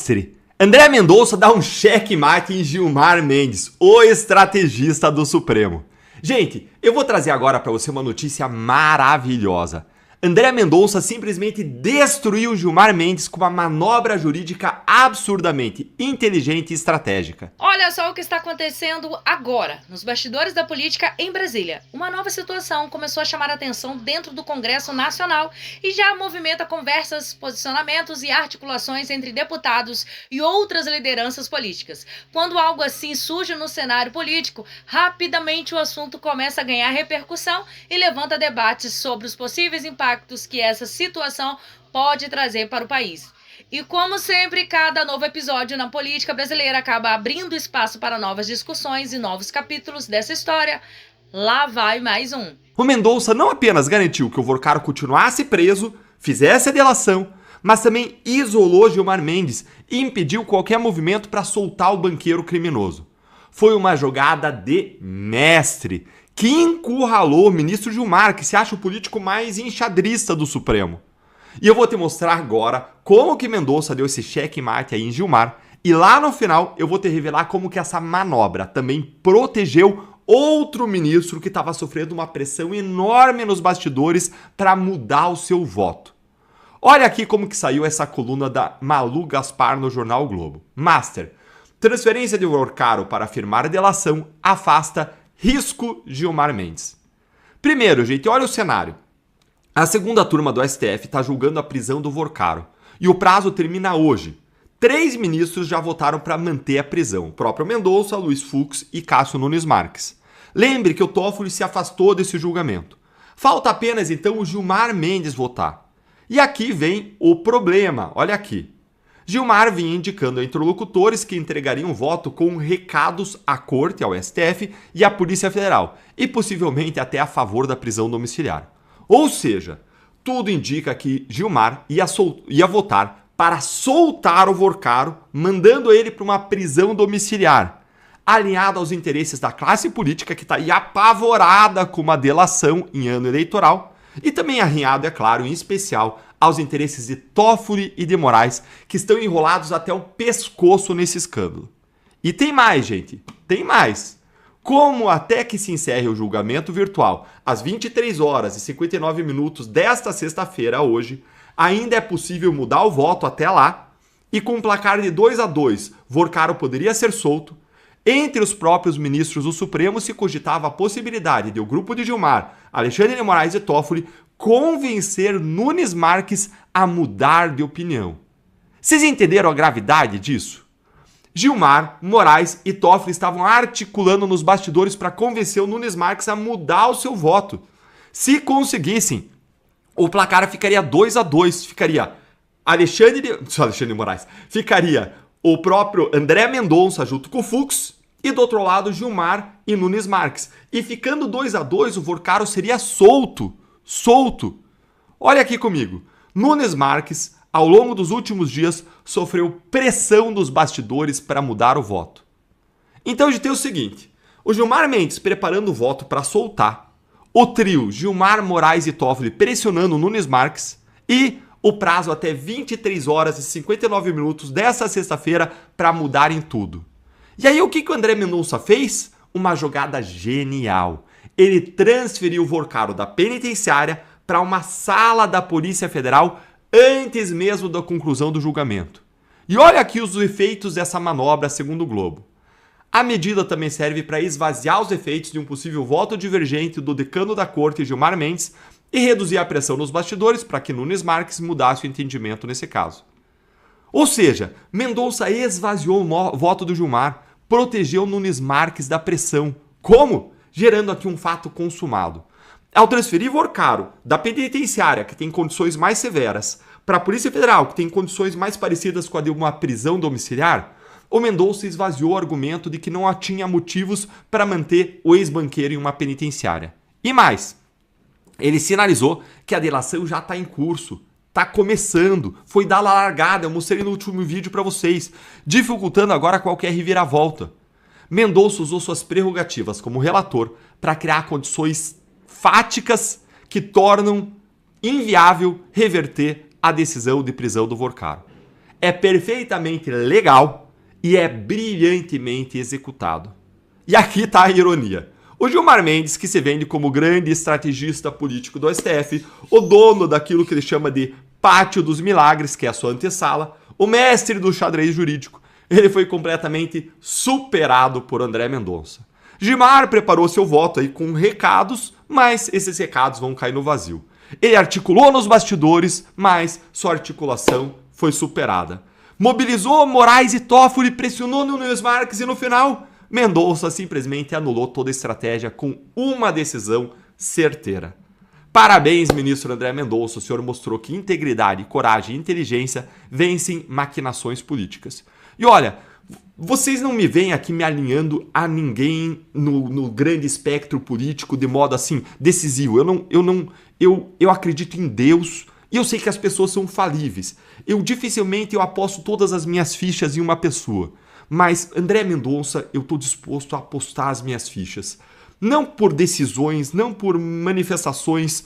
Mestre, André Mendonça dá um checkmate em Gilmar Mendes, o estrategista do Supremo. Gente, eu vou trazer agora para você uma notícia maravilhosa. André Mendonça simplesmente destruiu Gilmar Mendes com uma manobra jurídica absurdamente inteligente e estratégica. Olha só o que está acontecendo agora, nos bastidores da política em Brasília. Uma nova situação começou a chamar a atenção dentro do Congresso Nacional e já movimenta conversas, posicionamentos e articulações entre deputados e outras lideranças políticas. Quando algo assim surge no cenário político, rapidamente o assunto começa a ganhar repercussão e levanta debates sobre os possíveis impactos que essa situação pode trazer para o país. E como sempre, cada novo episódio na política brasileira acaba abrindo espaço para novas discussões e novos capítulos dessa história. Lá vai mais um. O Mendonça não apenas garantiu que o Vorcaro continuasse preso, fizesse a delação, mas também isolou Gilmar Mendes e impediu qualquer movimento para soltar o banqueiro criminoso. Foi uma jogada de mestre que encurralou o ministro Gilmar, que se acha o político mais enxadrista do Supremo. E eu vou te mostrar agora como que Mendonça deu esse checkmate aí em Gilmar, e lá no final eu vou te revelar como que essa manobra também protegeu outro ministro que estava sofrendo uma pressão enorme nos bastidores para mudar o seu voto. Olha aqui como que saiu essa coluna da Malu Gaspar no jornal o Globo. Master, transferência de Vorcaro para firmar delação afasta risco Gilmar Mendes. Primeiro, gente, olha o cenário. A segunda turma do STF está julgando a prisão do Vorcaro. E o prazo termina hoje. 3 ministros já votaram para manter a prisão. O próprio Mendonça, Luiz Fux e Cássio Nunes Marques. Lembre que o Toffoli se afastou desse julgamento. Falta apenas, então, o Gilmar Mendes votar. E aqui vem o problema. Olha aqui. Gilmar vinha indicando a interlocutores que entregariam voto com recados à Corte, ao STF e à Polícia Federal, e possivelmente até a favor da prisão domiciliar. Ou seja, tudo indica que Gilmar ia votar para soltar o Vorcaro, mandando ele para uma prisão domiciliar, alinhado aos interesses da classe política que está aí apavorada com uma delação em ano eleitoral, e também alinhado, é claro, em especial, aos interesses de Toffoli e de Moraes, que estão enrolados até o pescoço nesse escândalo. E tem mais, gente, tem mais. Como até que se encerre o julgamento virtual às 23 horas e 59 minutos desta sexta-feira, hoje, ainda é possível mudar o voto até lá, e com um placar de 2-2, Vorcaro poderia ser solto. Entre os próprios ministros do Supremo se cogitava a possibilidade de o grupo de Gilmar, Alexandre de Moraes e Toffoli convencer Nunes Marques a mudar de opinião. Vocês entenderam a gravidade disso? Gilmar, Moraes e Toffoli estavam articulando nos bastidores para convencer o Nunes Marques a mudar o seu voto. Se conseguissem, o placar ficaria 2-2, ficaria Alexandre de Moraes, ficaria o próprio André Mendonça junto com o Fux e do outro lado Gilmar e Nunes Marques. E ficando 2-2, o Vorcaro seria solto. Olha aqui comigo. Nunes Marques, ao longo dos últimos dias, sofreu pressão dos bastidores para mudar o voto. Então a gente tem o seguinte, o Gilmar Mendes preparando o voto para soltar, o trio Gilmar, Moraes e Toffoli pressionando o Nunes Marques e o prazo até 23 horas e 59 minutos dessa sexta-feira para mudarem tudo. E aí o que o André Mendonça fez? Uma jogada genial. Ele transferiu o Vorcaro da penitenciária para uma sala da Polícia Federal antes mesmo da conclusão do julgamento. E olha aqui os efeitos dessa manobra segundo o Globo. A medida também serve para esvaziar os efeitos de um possível voto divergente do decano da Corte, Gilmar Mendes, e reduzir a pressão nos bastidores para que Nunes Marques mudasse o entendimento nesse caso. Ou seja, Mendonça esvaziou o voto do Gilmar, protegeu Nunes Marques da pressão. Como? Gerando aqui um fato consumado. Ao transferir Vorcaro da penitenciária, que tem condições mais severas, para a Polícia Federal, que tem condições mais parecidas com a de uma prisão domiciliar, o Mendonça esvaziou o argumento de que não tinha motivos para manter o ex-banqueiro em uma penitenciária. E mais, ele sinalizou que a delação já está em curso, está começando, foi dar a largada, eu mostrei no último vídeo para vocês, dificultando agora qualquer reviravolta. Mendonça usou suas prerrogativas como relator para criar condições fáticas que tornam inviável reverter a decisão de prisão do Vorcaro. é perfeitamente legal e é brilhantemente executado. E aqui está a ironia. O Gilmar Mendes, que se vende como grande estrategista político do STF, o dono daquilo que ele chama de Pátio dos Milagres, que é a sua antessala, o mestre do xadrez jurídico, ele foi completamente superado por André Mendonça. Gilmar preparou seu voto aí com recados, mas esses recados vão cair no vazio. Ele articulou nos bastidores, mas sua articulação foi superada. Mobilizou Moraes e Toffoli, pressionou no Nunes Marques e no final, Mendonça simplesmente anulou toda a estratégia com uma decisão certeira. Parabéns, ministro André Mendonça, o senhor mostrou que integridade, coragem e inteligência vencem maquinações políticas. E olha, vocês não me veem aqui me alinhando a ninguém no grande espectro político de modo assim decisivo. Eu acredito em Deus e eu sei que as pessoas são falíveis. Dificilmente eu aposto todas as minhas fichas em uma pessoa. Mas André Mendonça, eu estou disposto a apostar as minhas fichas. Não por decisões, não por manifestações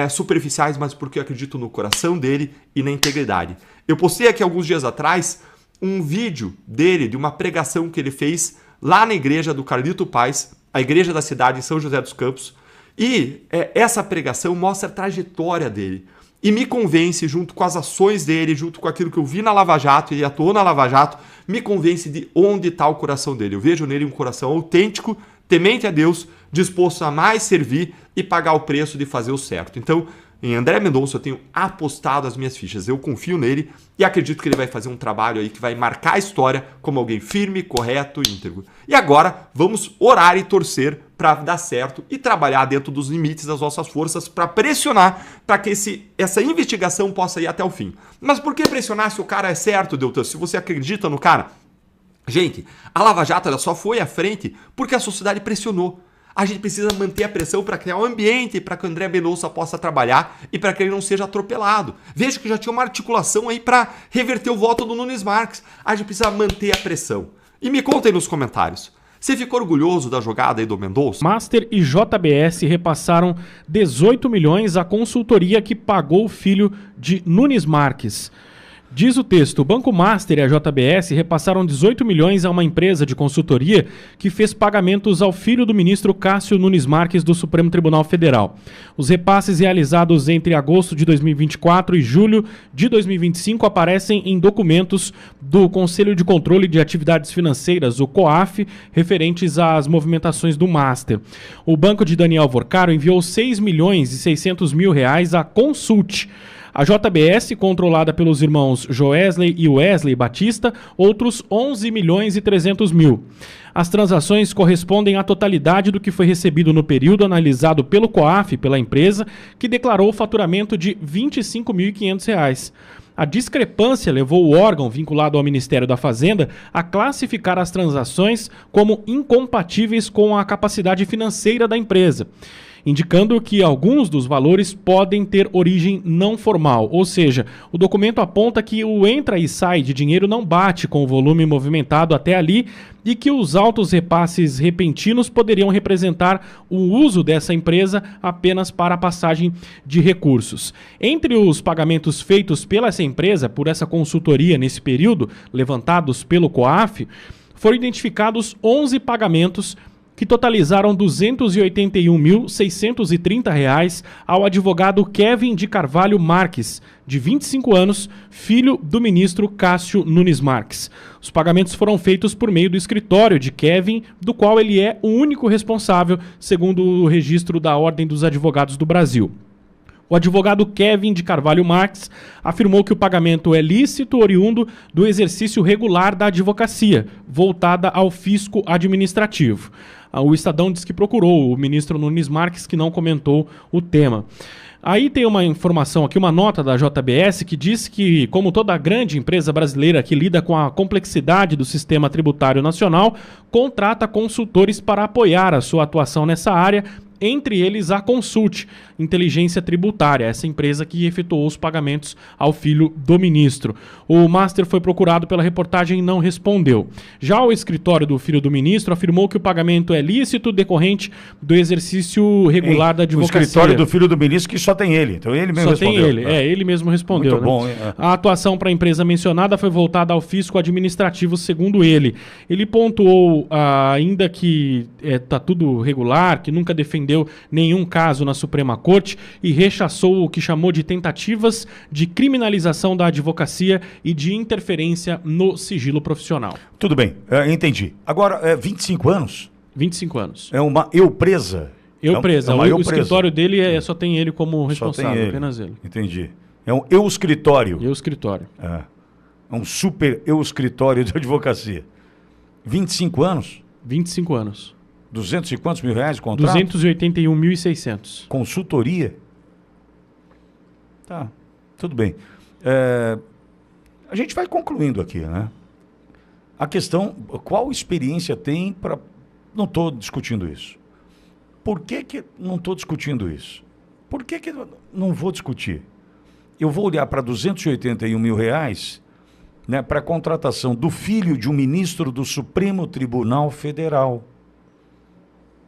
superficiais, mas porque eu acredito no coração dele e na integridade. Eu postei aqui alguns dias atrás um vídeo dele, de uma pregação que ele fez lá na igreja do Carlito Paz, a igreja da cidade em São José dos Campos. E essa pregação mostra a trajetória dele. E me convence, junto com as ações dele, junto com aquilo que eu vi na Lava Jato, ele atuou na Lava Jato, me convence de onde está o coração dele. Eu vejo nele um coração autêntico, temente a Deus, disposto a mais servir e pagar o preço de fazer o certo. Então, em André Mendonça eu tenho apostado as minhas fichas. Eu confio nele e acredito que ele vai fazer um trabalho aí que vai marcar a história como alguém firme, correto e íntegro. E agora vamos orar e torcer para dar certo e trabalhar dentro dos limites das nossas forças para pressionar para que essa investigação possa ir até o fim. Mas por que pressionar se o cara é certo, Deltan? Se você acredita no cara? Gente, a Lava Jato ela só foi à frente porque a sociedade pressionou. A gente precisa manter a pressão para criar um ambiente para que o André Mendonça possa trabalhar e para que ele não seja atropelado. Veja que já tinha uma articulação aí para reverter o voto do Nunes Marques. A gente precisa manter a pressão. E me conta aí nos comentários. Você ficou orgulhoso da jogada aí do Mendonça? Master e JBS repassaram 18 milhões à consultoria que pagou o filho de Nunes Marques. Diz o texto, o Banco Master e a JBS repassaram 18 milhões a uma empresa de consultoria que fez pagamentos ao filho do ministro Cássio Nunes Marques do Supremo Tribunal Federal. Os repasses realizados entre agosto de 2024 e julho de 2025 aparecem em documentos do Conselho de Controle de Atividades Financeiras, o COAF, referentes às movimentações do Master. O banco de Daniel Vorcaro enviou 6 milhões e 600 mil reais à Consult. A JBS, controlada pelos irmãos Joesley e Wesley Batista, outros 11 milhões e 300 mil. As transações correspondem à totalidade do que foi recebido no período analisado pelo COAF, pela empresa, que declarou o faturamento de R$ 25.500. A discrepância levou o órgão vinculado ao Ministério da Fazenda a classificar as transações como incompatíveis com a capacidade financeira da empresa, indicando que alguns dos valores podem ter origem não formal, ou seja, o documento aponta que o entra e sai de dinheiro não bate com o volume movimentado até ali e que os altos repasses repentinos poderiam representar o uso dessa empresa apenas para a passagem de recursos. Entre os pagamentos feitos pela essa empresa, por essa consultoria nesse período, levantados pelo COAF, foram identificados 11 pagamentos que totalizaram R$ 281.630 ao advogado Kevin de Carvalho Marques, de 25 anos, filho do ministro Cássio Nunes Marques. Os pagamentos foram feitos por meio do escritório de Kevin, do qual ele é o único responsável, segundo o registro da Ordem dos Advogados do Brasil. O advogado Kevin de Carvalho Marques afirmou que o pagamento é lícito oriundo do exercício regular da advocacia, voltada ao fisco administrativo. O Estadão diz que procurou o ministro Nunes Marques, que não comentou o tema. Aí tem uma informação aqui, uma nota da JBS que diz que, como toda grande empresa brasileira que lida com a complexidade do sistema tributário nacional, contrata consultores para apoiar a sua atuação nessa área entre eles a Consult Inteligência Tributária, essa empresa que efetuou os pagamentos ao filho do ministro. O Master foi procurado pela reportagem e não respondeu. Já o escritório do filho do ministro afirmou que o pagamento é lícito decorrente do exercício regular da advocacia. O escritório do filho do ministro que só tem ele, então ele mesmo respondeu. Só tem ele, ele mesmo respondeu. Muito bom. A atuação para a empresa mencionada foi voltada ao fisco administrativo, segundo ele. Ele pontuou ainda que está tudo regular, que nunca defendeu nenhum caso na Suprema Corte e rechaçou o que chamou de tentativas de criminalização da advocacia e de interferência no sigilo profissional. Tudo bem, entendi. Agora, 25 anos? 25 anos. É uma eu-presa? Eu-presa. O escritório dele só tem ele como responsável, só tem ele. Apenas ele. Entendi. É um eu-escritório. Eu-escritório. É um super eu-escritório de advocacia. 25 anos? 25 anos. 200 e quantos mil reais de contrato? 281.600. Consultoria? Tá, tudo bem. A gente vai concluindo aqui, né? A questão, qual experiência tem para... Não estou discutindo isso. Por que não estou discutindo isso? Por que não vou discutir? Eu vou olhar para 281 mil reais, né, para a contratação do filho de um ministro do Supremo Tribunal Federal.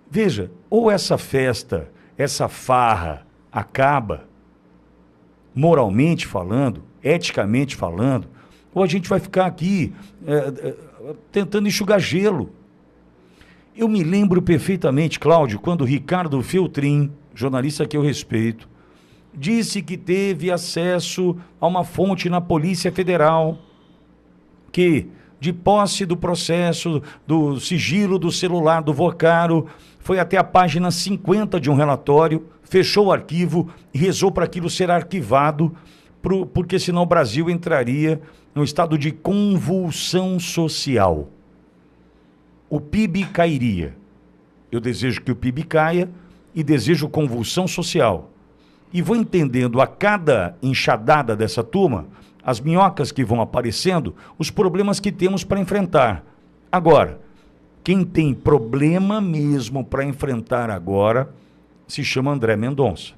Veja, ou essa festa, essa farra acaba, moralmente falando, eticamente falando, ou a gente vai ficar aqui tentando enxugar gelo. Eu me lembro perfeitamente, Cláudio, quando Ricardo Feltrin, jornalista que eu respeito, disse que teve acesso a uma fonte na Polícia Federal que, de posse do processo, do sigilo do celular do Vocaro, foi até a página 50 de um relatório, fechou o arquivo e rezou para aquilo ser arquivado, porque senão o Brasil entraria no estado de convulsão social. O PIB cairia. Eu desejo que o PIB caia e desejo convulsão social. E vou entendendo a cada enxadada dessa turma, as minhocas que vão aparecendo, os problemas que temos para enfrentar. Agora, quem tem problema mesmo para enfrentar agora se chama André Mendonça.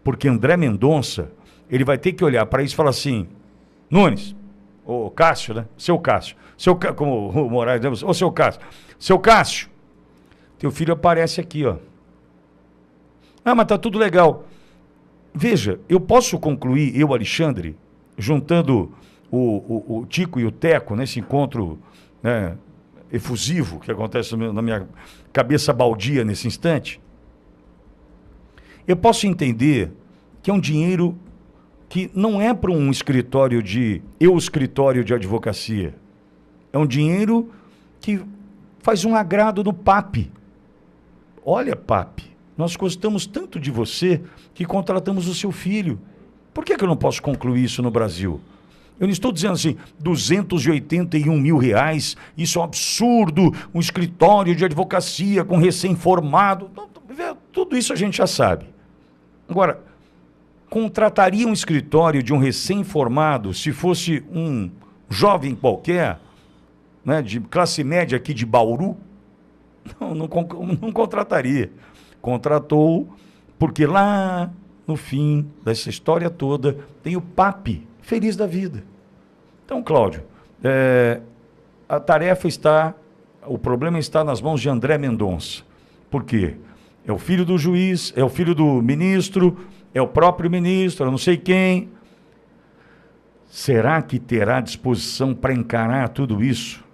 Porque André Mendonça, ele vai ter que olhar para isso e falar assim, Nunes, ô Cássio, né? Seu Cássio, como o Moraes, ô seu Cássio, teu filho aparece aqui, ó. Ah, mas tá tudo legal. Veja, eu posso concluir, eu, Alexandre, juntando o Tico e o Teco nesse encontro, né, efusivo que acontece na minha cabeça baldia nesse instante, eu posso entender que é um dinheiro que não é para um escritório de advocacia. É um dinheiro que faz um agrado no PAP. Olha, PAP, nós gostamos tanto de você que contratamos o seu filho. Por que eu não posso concluir isso no Brasil? Eu não estou dizendo assim, 281 mil reais, isso é um absurdo, um escritório de advocacia com recém-formado. Tudo isso a gente já sabe. Agora, contrataria um escritório de um recém-formado se fosse um jovem qualquer, né, de classe média aqui de Bauru? Não contrataria. Contratou porque lá no fim dessa história toda tem o PAP, feliz da vida. Então, Cláudio, a tarefa o problema está nas mãos de André Mendonça. Por quê? É o filho do juiz, é o filho do ministro, é o próprio ministro, eu não sei quem. Será que terá disposição para encarar tudo isso?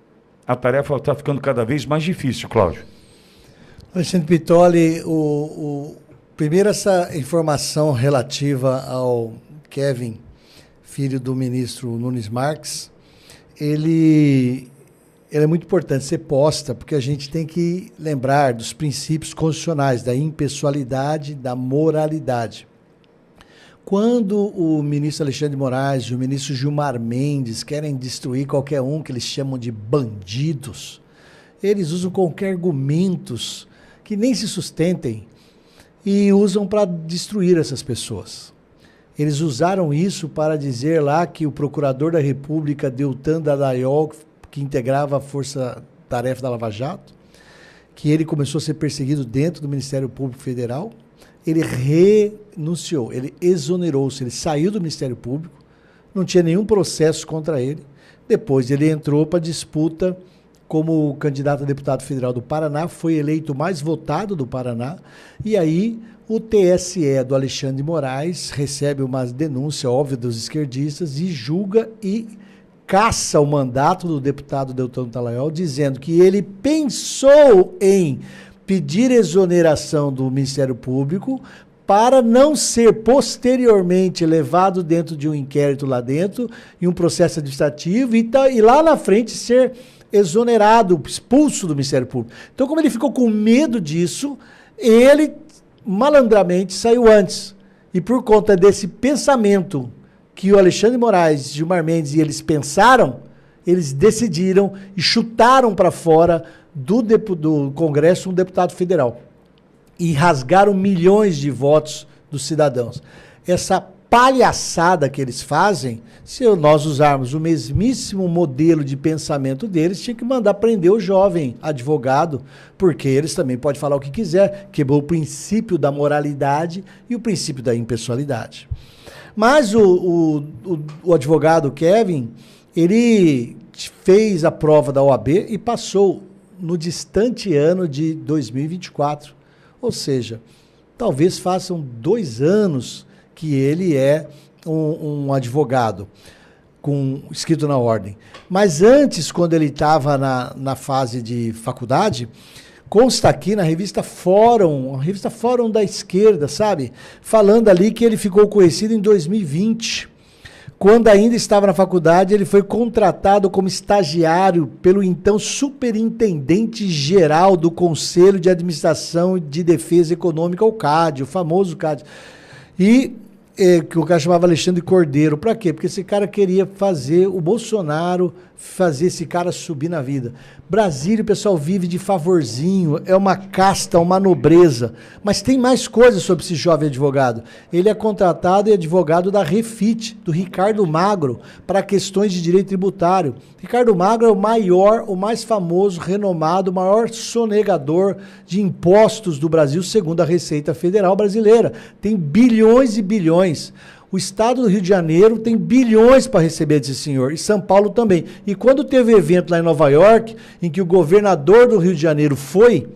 A tarefa está ficando cada vez mais difícil, Cláudio. Alexandre Pitoli, primeiro essa informação relativa ao Kevin, filho do ministro Nunes Marques, ele é muito importante ser posta, porque a gente tem que lembrar dos princípios constitucionais, da impessoalidade, da moralidade. Quando o ministro Alexandre de Moraes e o ministro Gilmar Mendes querem destruir qualquer um que eles chamam de bandidos, eles usam qualquer argumentos que nem se sustentem e usam para destruir essas pessoas. Eles usaram isso para dizer lá que o procurador da República, Deltan Dallagnol, que integrava a força-tarefa da Lava Jato, que ele começou a ser perseguido dentro do Ministério Público Federal, ele renunciou, ele exonerou-se, ele saiu do Ministério Público, não tinha nenhum processo contra ele. Depois ele entrou para disputa como candidato a deputado federal do Paraná, foi eleito o mais votado do Paraná, e aí o TSE do Alexandre de Moraes recebe uma denúncia óbvia dos esquerdistas e julga e caça o mandato do deputado Deltan Dallagnol, dizendo que ele pensou em pedir exoneração do Ministério Público para não ser posteriormente levado dentro de um inquérito lá dentro, em um processo administrativo, e lá na frente ser exonerado, expulso do Ministério Público. Então, como ele ficou com medo disso, ele malandramente saiu antes. E por conta desse pensamento que o Alexandre de Moraes, Gilmar Mendes e eles pensaram, eles decidiram e chutaram para fora do Congresso um deputado federal. E rasgaram milhões de votos dos cidadãos. Essa palhaçada que eles fazem, se nós usarmos o mesmíssimo modelo de pensamento deles, tinha que mandar prender o jovem advogado, porque eles também podem falar o que quiser, quebrou o princípio da moralidade e o princípio da impessoalidade. Mas o advogado Kevin, ele fez a prova da OAB e passou no distante ano de 2024. Ou seja, talvez façam 2 anos que ele é um advogado escrito na ordem. Mas antes, quando ele estava na fase de faculdade, consta aqui na revista Fórum, a revista Fórum da esquerda, sabe? Falando ali que ele ficou conhecido em 2020. Quando ainda estava na faculdade, ele foi contratado como estagiário pelo então superintendente geral do Conselho de Administração de Defesa Econômica, o CAD, o famoso CAD. E que o cara chamava Alexandre Cordeiro. Para quê? Porque esse cara queria fazer o Bolsonaro, fazer esse cara subir na vida. Brasília, o pessoal vive de favorzinho, é uma casta, uma nobreza. Mas tem mais coisas sobre esse jovem advogado. Ele é contratado e advogado da Refit, do Ricardo Magro, para questões de direito tributário. Ricardo Magro é o maior, o mais famoso, renomado, o maior sonegador de impostos do Brasil, segundo a Receita Federal Brasileira. Tem bilhões e bilhões. O estado do Rio de Janeiro tem bilhões para receber desse senhor, e São Paulo também. E quando teve evento lá em Nova York, em que o governador do Rio de Janeiro foi,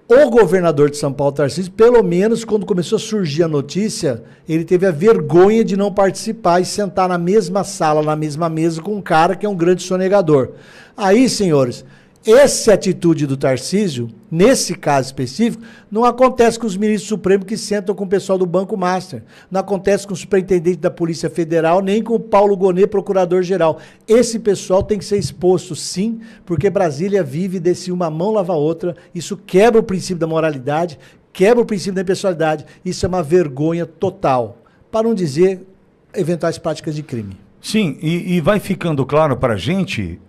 o governador de São Paulo, Tarcísio, pelo menos quando começou a surgir a notícia, ele teve a vergonha de não participar e sentar na mesma sala, na mesma mesa com um cara que é um grande sonegador. Aí, senhores, essa atitude do Tarcísio, nesse caso específico, não acontece com os ministros supremos que sentam com o pessoal do Banco Master. Não acontece com o superintendente da Polícia Federal, nem com o Paulo Gonet, procurador-geral. Esse pessoal tem que ser exposto, sim, porque Brasília vive desse uma mão lava a outra. Isso quebra o princípio da moralidade, quebra o princípio da impessoalidade. Isso é uma vergonha total, para não dizer eventuais práticas de crime. Sim, e vai ficando claro para a gente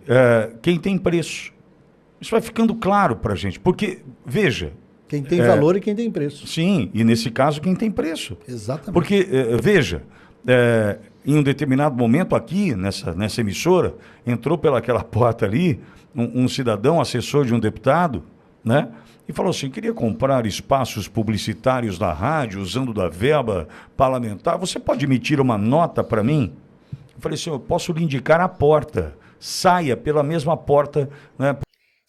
quem tem preço. Isso vai ficando claro para a gente, porque, veja... Quem tem valor e quem tem preço. Sim, e nesse caso, quem tem preço. Exatamente. Porque, veja, em um determinado momento aqui, nessa emissora, entrou pelaquela porta ali um cidadão, assessor de um deputado, né? E falou assim, queria comprar espaços publicitários da rádio, usando da verba parlamentar, você pode emitir uma nota para mim? Eu falei assim, eu posso lhe indicar a porta, saia pela mesma porta, né?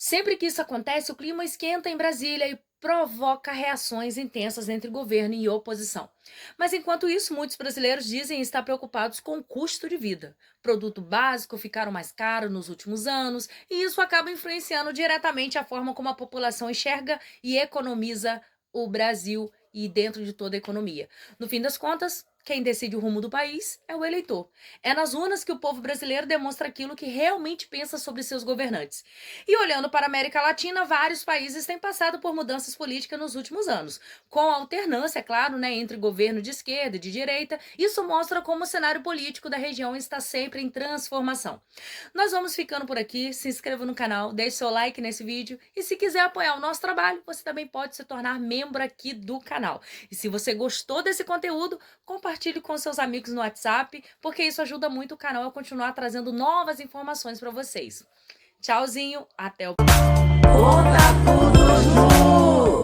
Sempre que isso acontece, o clima esquenta em Brasília e provoca reações intensas entre governo e oposição. Mas enquanto isso, muitos brasileiros dizem estar preocupados com o custo de vida. Produto básico ficaram mais caros nos últimos anos e isso acaba influenciando diretamente a forma como a população enxerga e economiza o Brasil e dentro de toda a economia. No fim das contas, quem decide o rumo do país é o eleitor. É nas urnas que o povo brasileiro demonstra aquilo que realmente pensa sobre seus governantes. E olhando para a América Latina, vários países têm passado por mudanças políticas nos últimos anos. Com alternância, é claro, né, entre governo de esquerda e de direita, isso mostra como o cenário político da região está sempre em transformação. Nós vamos ficando por aqui, se inscreva no canal, deixe seu like nesse vídeo e se quiser apoiar o nosso trabalho, você também pode se tornar membro aqui do canal. E se você gostou desse conteúdo, compartilhe com seus amigos no WhatsApp, porque isso ajuda muito o canal a continuar trazendo novas informações para vocês. Tchauzinho, até o próximo. Conta tudo junto.